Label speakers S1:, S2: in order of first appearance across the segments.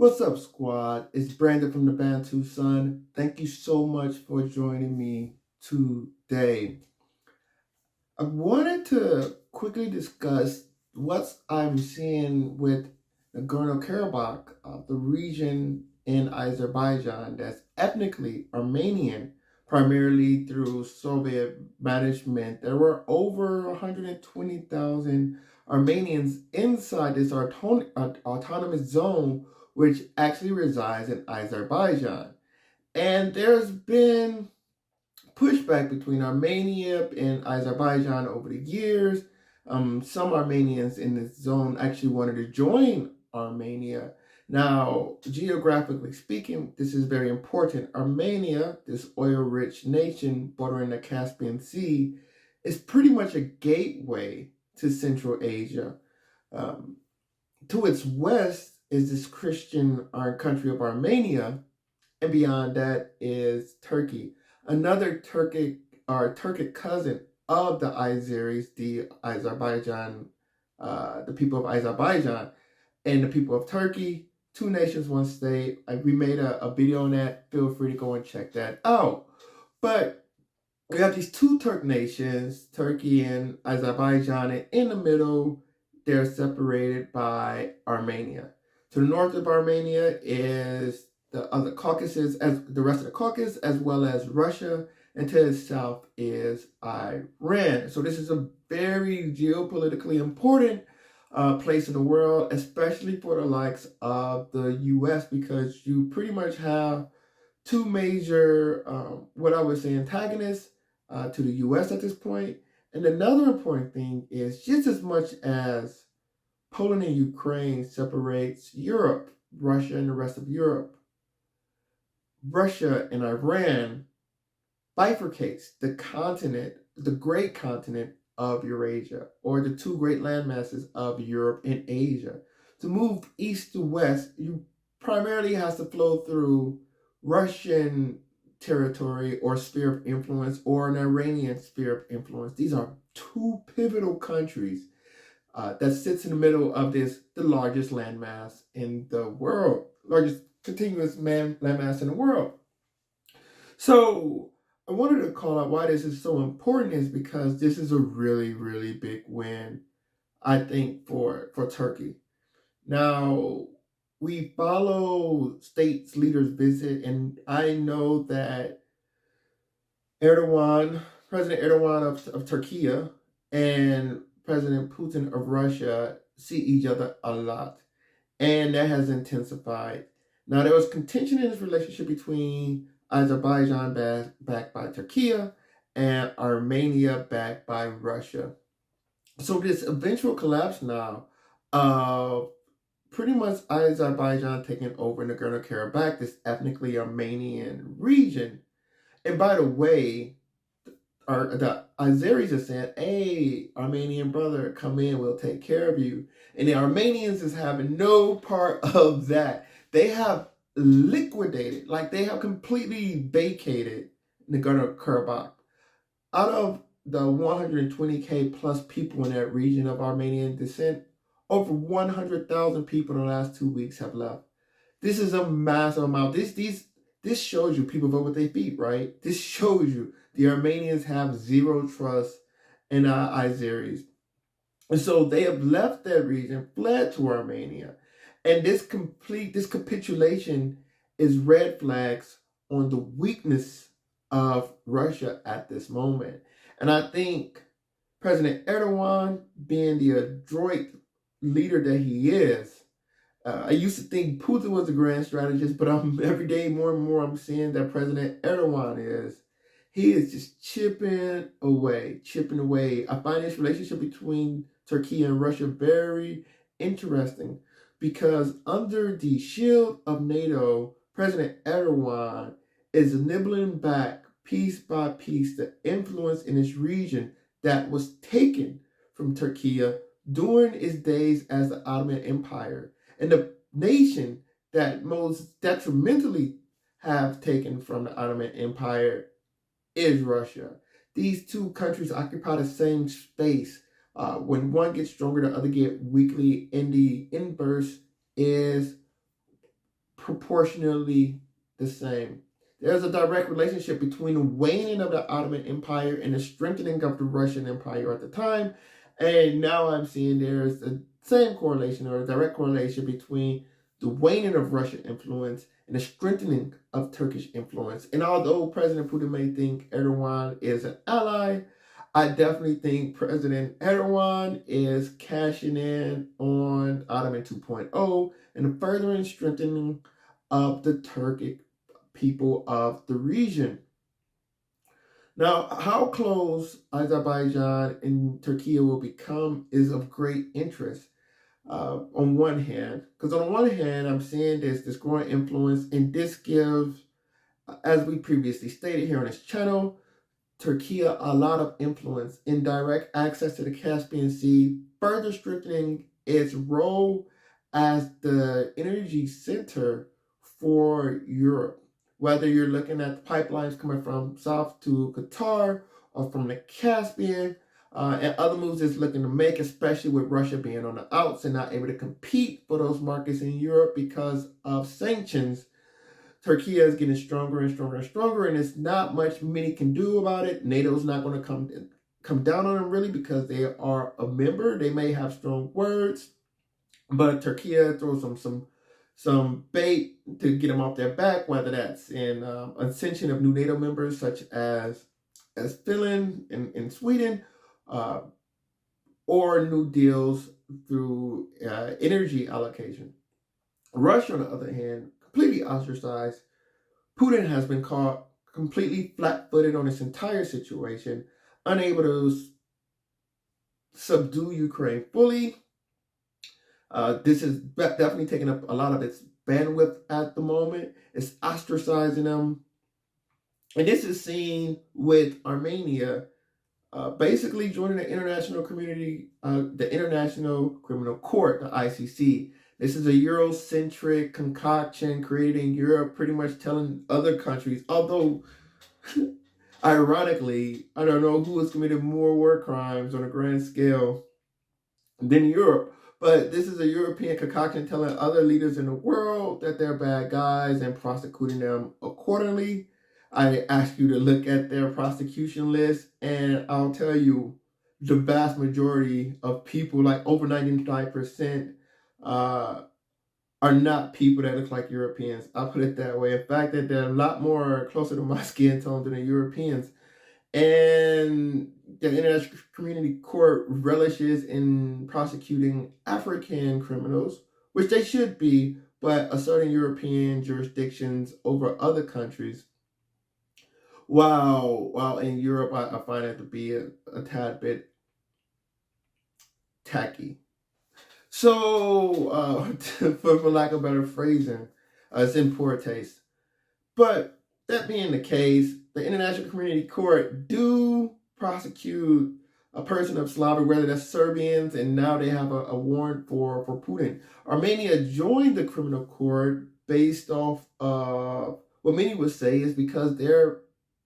S1: What's up, squad? It's Brandon from the Bantu Sun. Thank you so much for joining me today. I wanted to quickly discuss what I'm seeing with Nagorno-Karabakh, the region in Azerbaijan that's ethnically Armenian, primarily through Soviet management. There were over 120,000 Armenians inside this autonomous zone, which actually resides in Azerbaijan. And there's been pushback between Armenia and Azerbaijan over the years. Some Armenians in this zone actually wanted to join Armenia. Now, geographically speaking, this is very important. Armenia, this oil-rich nation bordering the Caspian Sea, is pretty much a gateway to Central Asia. Um, to its west is this Christian country of Armenia, and beyond that is Turkey, another Turkic cousin of the Azeris, the people of Azerbaijan, and the people of Turkey. Two nations, one state. We made a video on that. Feel free to go and check that out. But we have these two Turk nations, Turkey and Azerbaijan, and in the middle, they're separated by Armenia. To the north of Armenia is the other Caucasus, as the rest of the Caucasus, as well as Russia, and to the south is Iran. So this is a very geopolitically important place in the world, especially for the likes of the U.S., because you pretty much have two major, what I would say, antagonists to the U.S. at this point. And another important thing is, just as much as Poland and Ukraine separates Europe, Russia and the rest of Europe, Russia and Iran bifurcates the continent, the great continent of Eurasia, or the two great landmasses of Europe and Asia. To move east to west, you primarily has to flow through Russian territory or sphere of influence, or an Iranian sphere of influence. These are two pivotal countries that sits in the middle of the largest landmass in the world, largest continuous landmass in the world. So I wanted to call out why this is so important is because this is a really, really big win, I think, for Turkey. Now, we follow states leaders visit, and I know that President Erdogan of Turkey and President Putin of Russia see each other a lot, and that has intensified. Now, there was contention in this relationship between Azerbaijan backed by Turkey and Armenia backed by Russia. So this eventual collapse now of pretty much Azerbaijan taking over Nagorno-Karabakh, this ethnically Armenian region. And by the way, the Azeris are saying, hey, Armenian brother, come in, we'll take care of you. And the Armenians is having no part of that. They have liquidated, like they have completely vacated Nagorno-Karabakh. Out of the 120K plus people in that region of Armenian descent, over 100,000 people in the last 2 weeks have left. This is a massive amount. This shows you people vote with their feet, right? This shows you the Armenians have zero trust in Azeris. And so they have left that region, fled to Armenia. And this capitulation is red flags on the weakness of Russia at this moment. And I think President Erdogan, being the adroit leader that he is, I used to think Putin was a grand strategist, but every day more and more I'm seeing that President Erdogan he is just chipping away. I find this relationship between Turkey and Russia very interesting because under the shield of NATO, President Erdogan is nibbling back piece by piece the influence in this region that was taken from Turkey during its days as the Ottoman Empire. And the nation that most detrimentally have taken from the Ottoman Empire is Russia. These two countries occupy the same space. When one gets stronger, the other get weakly, and the inverse is proportionally the same. There's a direct relationship between the waning of the Ottoman Empire and the strengthening of the Russian Empire at the time. And now I'm seeing there's the same correlation or a direct correlation between the waning of Russian influence and the strengthening of Turkish influence. And although President Putin may think Erdogan is an ally, I definitely think President Erdogan is cashing in on Ottoman 2.0 and the furthering strengthening of the Turkic people of the region. Now, how close Azerbaijan and Turkey will become is of great interest. On one hand, because on one hand, I'm seeing this growing influence, and this gives, as we previously stated here on this channel, Turkey a lot of influence in direct access to the Caspian Sea, further strengthening its role as the energy center for Europe. Whether you're looking at the pipelines coming from south to Qatar or from the Caspian, and other moves it's looking to make, especially with Russia being on the outs and not able to compete for those markets in Europe because of sanctions. Turkey is getting stronger and stronger and stronger, and there's not much many can do about it. NATO's not going to come down on them really because they are a member. They may have strong words, but Turkey throws some bait to get them off their back, whether that's in ascension of new NATO members such as Finland and Sweden, or new deals through energy allocation. Russia, on the other hand, completely ostracized. Putin has been caught completely flat-footed on this entire situation, unable to subdue Ukraine fully. This is definitely taking up a lot of its bandwidth at the moment. It's ostracizing them. And this is seen with Armenia basically joining the international community, the International Criminal Court, the ICC. This is a Eurocentric concoction created in Europe, pretty much telling other countries, although ironically, I don't know who has committed more war crimes on a grand scale than Europe. But this is a European concoction telling other leaders in the world that they're bad guys and prosecuting them accordingly. I ask you to look at their prosecution list, and I'll tell you the vast majority of people, like over 99%, are not people that look like Europeans. I'll put it that way. In fact, that they're a lot more closer to my skin tone than the Europeans. And the International Community Court relishes in prosecuting African criminals, which they should be, but asserting European jurisdictions over other countries. While in Europe, I find it to be a tad bit tacky. So, for lack of better phrasing, it's in poor taste. But that being the case, the International Community Court do prosecute a person of Slavic, whether that's Serbians, and now they have a warrant for Putin. Armenia joined the criminal court based off of what many would say is because they're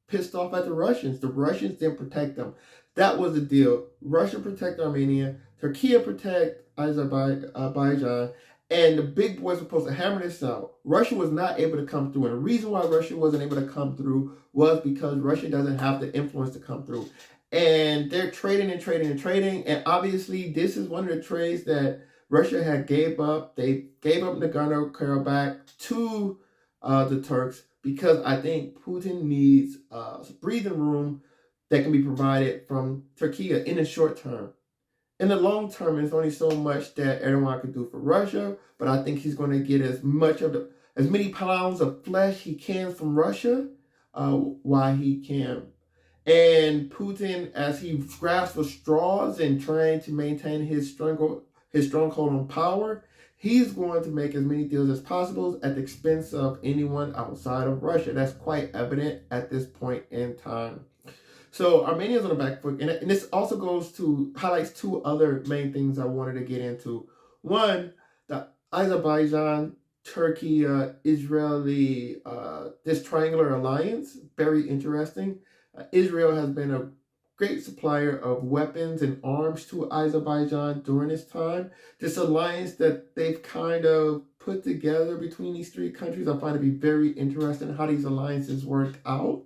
S1: pissed off at the Russians. The Russians didn't protect them. That was the deal. Russia protect Armenia, Turkey protect Azerbaijan, and the big boys were supposed to hammer this out. Russia was not able to come through. And the reason why Russia wasn't able to come through was because Russia doesn't have the influence to come through. And they're trading and trading and trading. And obviously, this is one of the trades that Russia had gave up. They gave up Nagorno-Karabakh to the Turks because I think Putin needs breathing room that can be provided from Turkey in the short term. In the long term, there's only so much that Erdogan could do for Russia, but I think he's going to get as many pounds of flesh he can from Russia while he can. And Putin, as he grasps for straws and trying to maintain his stronghold on power, he's going to make as many deals as possible at the expense of anyone outside of Russia. That's quite evident at this point in time. So Armenia's on the back foot, and this also highlights two other main things I wanted to get into. One, the Azerbaijan, Turkey, Israeli, this triangular alliance, very interesting. Israel has been a great supplier of weapons and arms to Azerbaijan during this time. This alliance that they've kind of put put together between these three countries. I find it to be very interesting how these alliances work out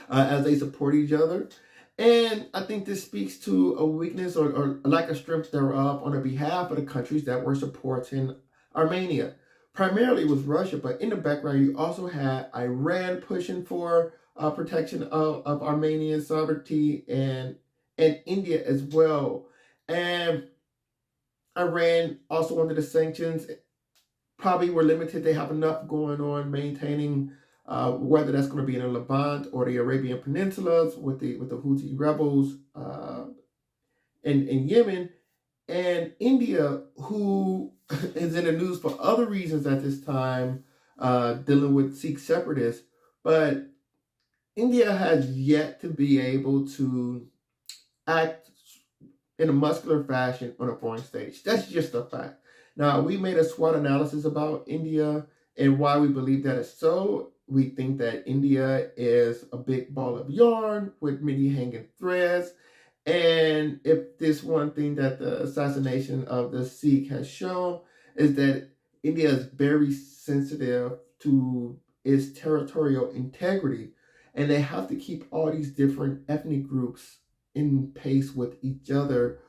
S1: as they support each other. And I think this speaks to a weakness or lack of strength thereof on the behalf of the countries that were supporting Armenia. Primarily it was Russia, but in the background you also had Iran pushing for protection of Armenian sovereignty and India as well. And Iran also under the sanctions probably were limited. They have enough going on maintaining whether that's going to be in the Levant or the Arabian Peninsulas with the Houthi rebels in Yemen, and India, who is in the news for other reasons at this time, dealing with Sikh separatists. But India has yet to be able to act in a muscular fashion on a foreign stage. That's just a fact. Now, we made a SWOT analysis about India and why we believe that is so. We think that India is a big ball of yarn with many hanging threads. And if this one thing that the assassination of the Sikh has shown is that India is very sensitive to its territorial integrity, and they have to keep all these different ethnic groups in pace with each other,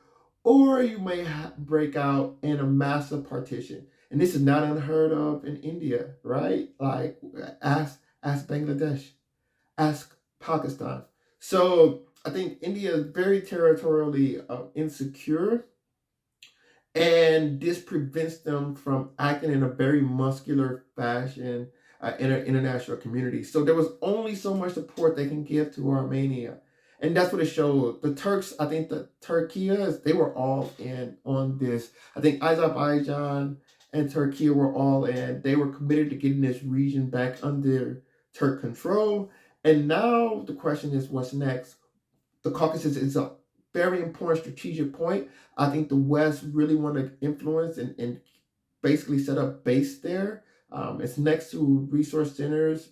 S1: or you may break out in a massive partition. And this is not unheard of in India, right? Like, ask Bangladesh, ask Pakistan. So I think India is very territorially insecure, and this prevents them from acting in a very muscular fashion in an international community. So there was only so much support they can give to Armenia. And that's what it showed. The Turks, I think the Turkias, they were all in on this. I think Azerbaijan and Turkey were all in. They were committed to getting this region back under Turk control. And now the question is, what's next? The Caucasus is a very important strategic point. I think the West really want to influence and basically set up base there. It's next to resource centers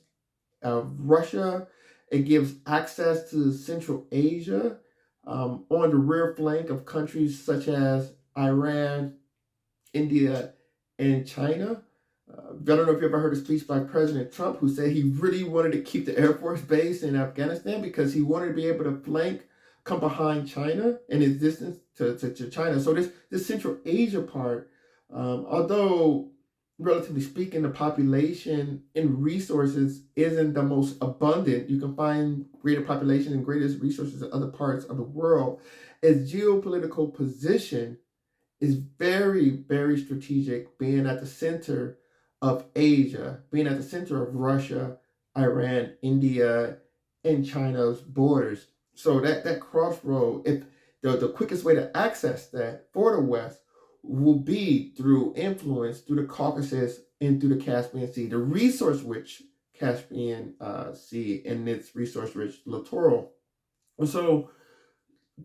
S1: of Russia. It gives access to Central Asia on the rear flank of countries such as Iran, India, and China. I don't know if you ever heard a speech by President Trump who said he really wanted to keep the Air Force base in Afghanistan because he wanted to be able to come behind China in his distance to China. So this Central Asia part, although relatively speaking, the population and resources isn't the most abundant. You can find greater population and greatest resources in other parts of the world. Its geopolitical position is very, very strategic, being at the center of Asia, being at the center of Russia, Iran, India, and China's borders. So that crossroad, if the quickest way to access that for the West will be through influence through the Caucasus and through the Caspian Sea, the resource-rich Caspian Sea and its resource-rich littoral. And so,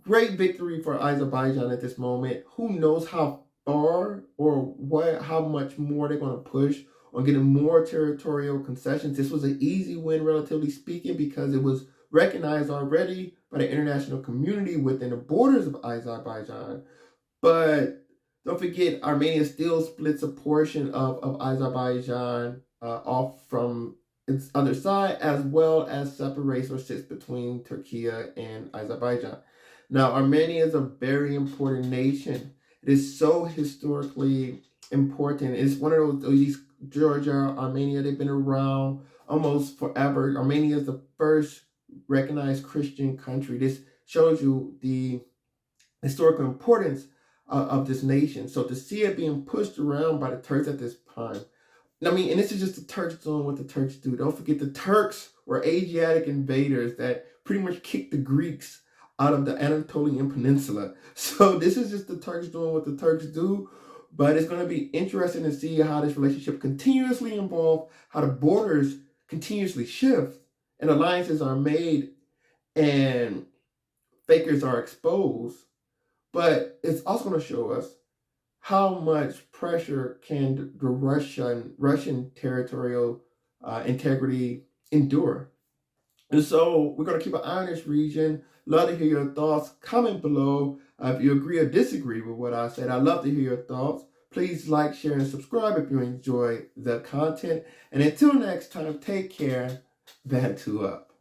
S1: great victory for Azerbaijan at this moment. Who knows how far or how much more they're going to push on getting more territorial concessions. This was an easy win, relatively speaking, because it was recognized already by the international community within the borders of Azerbaijan. But don't forget, Armenia still splits a portion of Azerbaijan off from its other side, as well as separates or sits between Turkey and Azerbaijan. Now, Armenia is a very important nation. It is so historically important. It's one of these Georgia, Armenia, they've been around almost forever. Armenia is the first recognized Christian country. This shows you the historical importance of this nation. So to see it being pushed around by the Turks at this time, I mean, and this is just the Turks doing what the Turks do. Don't forget, the Turks were Asiatic invaders that pretty much kicked the Greeks out of the Anatolian Peninsula. So this is just the Turks doing what the Turks do. But it's going to be interesting to see how this relationship continuously evolves, how the borders continuously shift, and alliances are made, and fakers are exposed. But it's also going to show us how much pressure can the Russian territorial integrity endure. And so we're going to keep an eye on this region. Love to hear your thoughts. Comment below if you agree or disagree with what I said. I'd love to hear your thoughts. Please like, share, and subscribe if you enjoy the content. And until next time, take care. Bantu up.